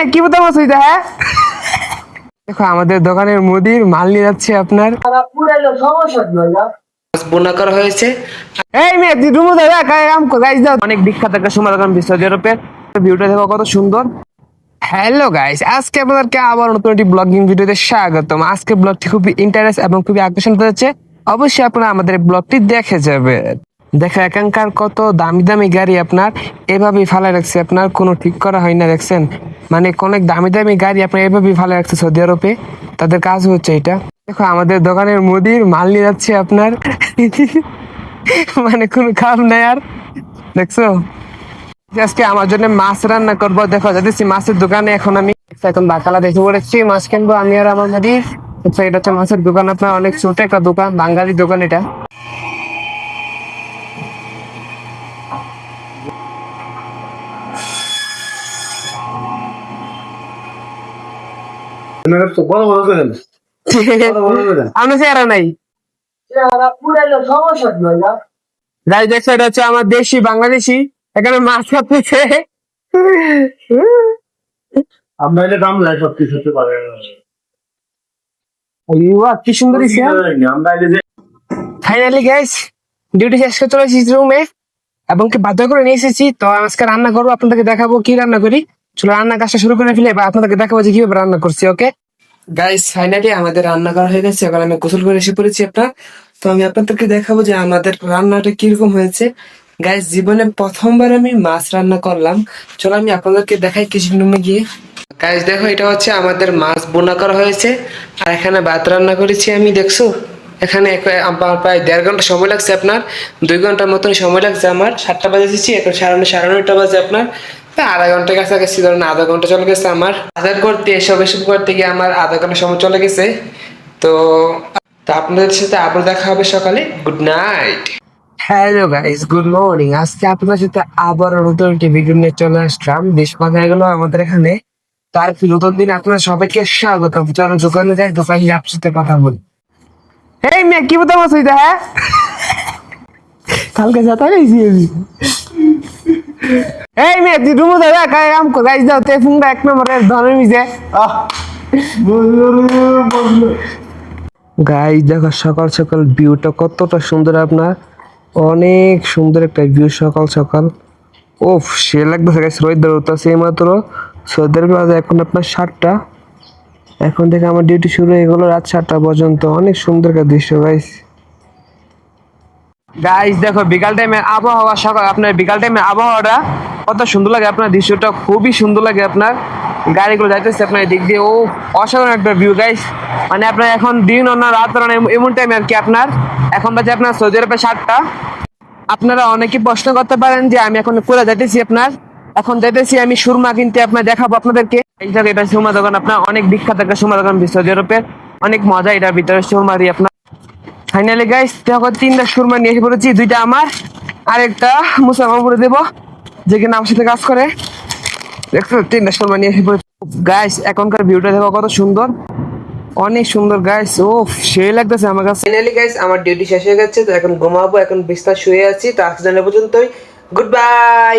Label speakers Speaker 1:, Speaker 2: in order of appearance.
Speaker 1: মেয়ে কি বোতাম আছে হ্যাঁ? দেখো আমাদের দোকানের মুদির মাল নিয়ে যাচ্ছে আপনার বোনা করা হয়েছে। এই মেয়ে তুই রুমে দাও গাইস দাও অনেক বিখ্যাত একটা সময় দোকান সৌদি আরবের। ভিউটা দেখো কত সুন্দর। হ্যালো গাইস, আজকে আপনাদেরকে আবার নতুন একটি ব্লগিং ভিডিওতে স্বাগতম। আজকে ব্লগটি খুবই ইন্টারেস্ট এবং খুবই আকর্ষণ করেছে। অবশ্যই আপনারা আমাদের ব্লগটি দেখে যাবে। দেখো এখানকার কত দামি দামি গাড়ি আপনার এভাবেই ফালা রাখছে, আপনার কোনো ঠিক করা হয় না। দেখছেন মানে অনেক দামি দামি গাড়ি আপনার এভাবেই ফালা রাখছে সৌদি আরবে। তাদের কাজ হচ্ছে এটা। দেখো আমাদের দোকানের মুদির মাল নিয়ে যাচ্ছে আপনার মানে কোনো কাম নাই আর। দেখছো আজকে আমার জন্য মাছ রান্না করবো। দেখো যাচ্ছি মাছের দোকানে। এখন বাকালা দেখে পড়েছি, মাছ কিনবো আমি আর আমার মুদি। এটা হচ্ছে মাছের দোকান আপনার, অনেক ছোট একটা দোকান, বাঙালি দোকান এটা। আমি চেহারা নাই যাই দেখছো, এটা হচ্ছে আমার দেশি বাংলাদেশি। এখানে মাছ খাচ্ছে।
Speaker 2: আমরা এটা দাম লাই সবকিছু হতে পারে
Speaker 1: কি সুন্দর ফাইনালি গাইস ডিউটি শেষ করে চলে এসেছি রুমে এবং কি বাধ্য করে নিয়ে এসেছি। তো আজকে রান্না করবো, আপনাদেরকে দেখাবো কি রান্না করি। চলো রান্না কাজটা শুরু করে ফেলে বা আপনাদেরকে দেখাবো যে কিভাবে রান্না করছি। ওকে গাইস ফাইনালি আমাদের রান্না করা হয়ে গেছে। এখন আমি গোসল করে এসে পড়েছি আপনার। তো আমি আপনাদেরকে দেখাবো যে আমাদের রান্নাটা কিরকম হয়েছে। গাইস জীবনে প্রথমবার আমি মাছ রান্না করলাম। চলো আমি আপনাদেরকে দেখাই কিচেন রুমে গিয়ে। গাইস দেখো এটা হচ্ছে আমাদের মাছ বোনা করা হয়েছে আর এখানে ভাত রান্না করেছি আমি। দেখছো এখানে আমার প্রায় 1.5 ঘন্টা সময় লাগছে, আপনার 2 ঘন্টার মতন সময় লাগছে। আমার 7টা বাজে এসেছি, এখন 9:30 বাজে আপনার। আধা ঘন্টা কাছাকাছি ধরেন, আধা ঘন্টা চলে গেছে আমার বাজার করতে, এসব করতে গিয়ে আমার আধা ঘন্টা সময় চলে গেছে। তো আপনাদের সাথে আবার দেখা হবে সকালে। Good night. Hello guys, good morning. আজকে আপনাদের সাথে আবার নতুন একটি ভিডিও নিয়ে চলে আসলাম। বেশ কথা হয়ে গেল আমাদের এখানে। তার নতুন দিন আপনারা সবাইকে স্বাগত। চলো দোকানে যাই, দোকানে আপনার সাথে কথা বলি। এই মেয়ে কি বোতাম আছে হ্যাঁ? কালকে যাতা গেছি আমি। এই মেয়ে তুই রুমে দাও গাইস দাও তে ফোনটা 1 নম্বরের ধরে মিজে। গাইস দেখো সকাল সকাল ভিউটা কতটা সুন্দর আপনার, অনেক সুন্দর একটা ভিউ সকাল সকাল। ওফ সে লাগতেছে গাইস, রোদ উঠতেছে মাত্র। সৌদের বাজে এখন আপনার 7টা। এখন থেকে আমার ডিউটি শুরু হয়ে গেল রাত 7টা পর্যন্ত। অনেক সুন্দর একটা দৃশ্য গাইস। গাইস দেখো বিকাল টাইমে আবহাওয়া, সকাল আপনার বিকাল টাইমে আবহাওয়াটা কত সুন্দর লাগে আপনার, দৃশ্যটা খুবই সুন্দর লাগে আপনার। গাড়িগুলো যাইতেছে আপনার দিক দিয়ে, ও অসাধারণ একটা ভিউ গাইস। মানে আপনার এখন দিন না রাত না এমন টাইমে আর কি আপনার। এখন বাজে আপনার সৌদি আরবে 7টা। আপনারা অনেকে প্রশ্ন করতে পারেন যে আমি এখন কোথায় যাইতেছি আপনার। এখন যাইতেছি আমি সুরমা কিনতে, আপনার দেখাবো আপনাদেরকে। এই জায়গায় এটা সুরমা দোকান আপনার, অনেক বিখ্যাত একটা সুরমা দোকান সৌদি আরবের। অনেক মজা এটার ভিতরে সুরমা দিয়ে আপনার। ফাইনালি গাইস দেখো 3টা সুরমা নিয়ে এসে পড়েছি, 2টা আমার আর একটা মুসাফাপুরে দেবো, যে কিনা আমার সাথে কাজ করে। দেখছো 3টা সুরমা নিয়ে এসে পড়েছি গাইস। এখনকার ভিউটা দেখো কত সুন্দর, অনেক সুন্দর গাইস। ও সেই লাগতেছে আমার কাছে। ফাইনালি গাইস আমার ডিউটি শেষ হয়ে গেছে, তো এখন ঘুমাবো। এখন বিছানায় শুয়ে আছি। তো আজকের পর্যন্তই, গুড বাই।